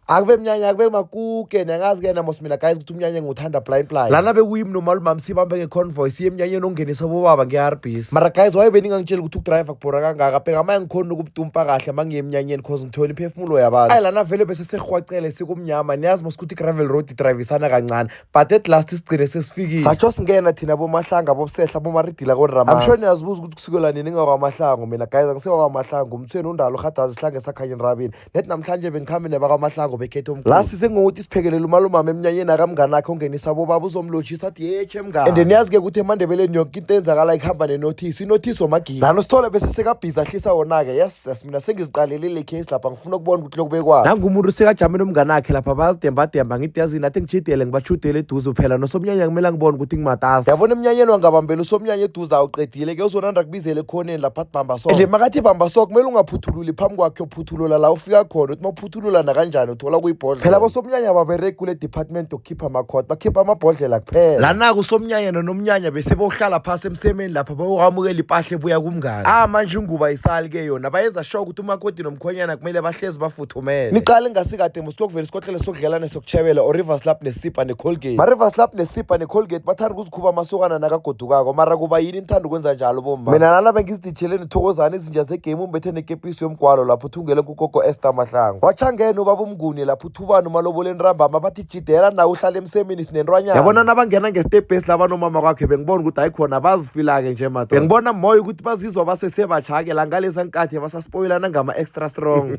akube mnyanya akube makuke nangazi ke namos mina guys ukuthi umnyanya ngiwuthanda blind lana bekuyimi nomalume sibambe ngeconvoy siye emnyanyeni ongenisa bobaba nge-RBs mara guys waye ningangitshela ukuthi ukudriver kubhora kangaka phela manje ngikhona ukubutumpa kahle mangiye emnyanyeni cause ngithola imphefumulo yabantu ayi lana vele bese sehwacele sikumnyama niyazi mos ukuthi gravel road drivisana kancane but at last isigcine sesifikile satsho singena thina bomahlanga bobusehla bomaridila konrama I'm sure niyazibuza ukuthi kusukela nini ngawamahlango mina guys angisewamahlango umthweni undalo khadazi sihlange sakhanye rabini nethi namhlanje bengikhambe nebakamahlango bekhethe umkhulu la sisengokuthi siphekelele umalumama emnyanyeni akamngane akhe ongenisa bobaba uzomlotshisa athi yeche mngane and niyazi ke ukuthi emandebeleni yonke into enzakala ikhamba nenotice inotice omagini lana sithole bese sekabhiza ahlisa wona-ke yes mina sengiziqalelile case lapha ngifuna ukubona ukuthi lokubekwayo nangumuntu sekajame nomngane akhe lapha bazidembademba ngithi yazini athi ngijidele ngibashudele eduze phela nosomnyanya kumele ngibone ukuthi ngimatasa yabona emnyanyeni wangabambela usomnyanya eduze awuqedile ke uzonanda kubizele ekhoneni lapha athi bamba so and makathi bamba so kumele ungaphuthululi phambi kwakhe uphuthulula la ufika khona uthi mawuphuthulula nakanjani uthola kuyibhodlela phela bosomnyanya babereki kule department okukhipha amakhoti bakhipha amabhodlela kuphela lana-ke usomnyanya nonomnyanya bese bohlala phasi emsemeni lapha bayokwamukela ipahle ebuya kumngane manje inguba isali-ke yona bayenza sure ukuthi umakoti nomkhonyana kumele bahlezi bafuthumele niqale ngasikade mosiyokuvela isikhohlelo sokudlelana sokutshebela o-rivers lap nesipha necolgate ma-rivers lap nesipha necolgate bathanda ukuzikhuba amasokana nakagodukako mara kuba yini nithanda ukwenza njalo bomma mina nana bengiziditshele nithokozana izinja zegame umbethe nekepisi yomgwalo lapho uthungele kugogo Esther Mahlangu watshangena ubaba umnguni lapho uthubani umaloboleni rambama bathi jidela nawe uhlala emsemeni sinenrwanyana yabona nabangena ngestepesi labanomama kwakhe bengibona ukuthi hayi khona bazifila-ke nje madoda bengibona moya ukuthi bazizwa basesebatsha-ke la ngalesa nkathi basaspoyilana ngama-extra strong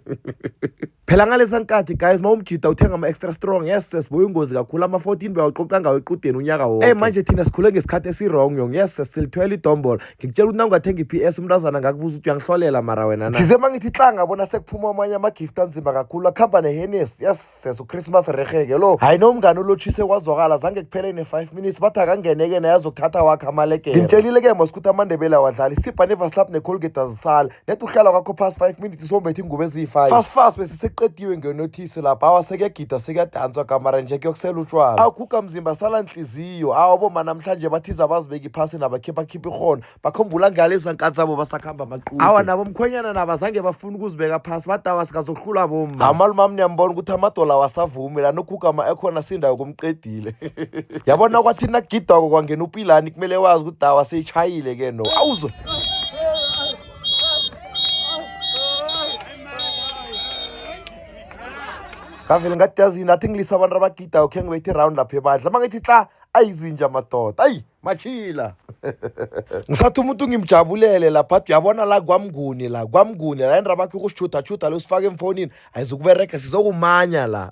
phela ngalesa nkathi guys mawumjida uthenga ama-extra strong yes sesibuya ingozi kakhulu ama-14 bewaqoqa ngawo equdeni unyaka wonke manje thina sikhule ngesikhathi esirong yong yes silithwela idombolo ngikutshela ukuthi nangungathenga i-PS umntazana ngakubuza ukuthi uyangihlolela mara wena na size mangithi hlanga bona sekuphuma amanye ama-gift anzima kakhulu akhamba nehenes yes sesuchristmas reheke lo hayi nomngane ulotshise kwazwakala zange kuphele ne-5 minutes bathi akangeneke nayazokuthatha wakhe amalekela ngimtshelile-ke mos ukuthi amandebele awadlali isipha nevaslap necolgate azisala nethi uhlala kwakho past 5 minutes sombethe ingubo eziyi-5 fast bese seqediwe ngenothisi lapha awasekuyagida sekuyadantswa kamara nje kuyokusela utshwala awukhuka mzimba sala nhliziyo awaboma namhlanje bathiza bazibeka iphasi nabakhipha ihona bakhumbula ngaleza nkathi zabo basakhamba amaqude awa nabo mkhonyana nabo azange bafuna ukuzibeka phasi badawa sikazohlula bomma amalumam niyambona ukuthi amadola wasavumi lana ukhuka ekhona sindayo kumqedile yabona kwathi nakugidwako kwangena upilani kumele wazi ukuthi dawa seyitshayile-ke no awuzwe ngavele ngathi yazini athi ngilisa abantu abagidayo khe ngibethi round lapha ebandla uma ngithi hla ayizinja madoda ayi machila ngisathi umuntu ngimjabulele lapha athi uyabona la kwamnguni la endabakhe ukusijhuda lo sifake emfonini ayizukubereka sizokumanya la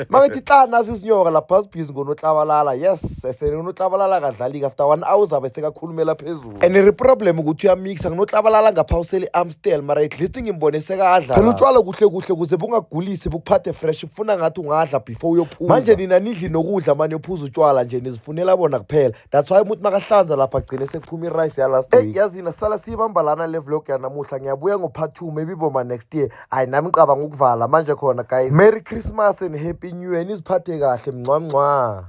mangithi hla nazi izinyoka lapha zibhizi ngonohlabalala yes sesenohlabalala kadlali after 1 hour zabe sekakhulumela phezulu and i-problem ukuthi uyamixa nginohlabalala ngapha usele Amstel mara at least ngimbone sekadla phela utshwala kuhle kuze bungagulisi bukuphathe fresh ufuna ngathi ungadla before uyophuza manje nina nidli nokudla manje uphuza utshwala nje nizifunela bona kuphela that's why umuntu makahlanza lapha agcine sekuphuma i-rice ya last week yazina sala siyibambalana le vlog yanamuhla ngiyabuya ngo-part 2 maybe boma next year hayi nami ngicabanga ukuvala manje khona guys merry Christmas and happy new year niziphathe kahle mncwamncwa.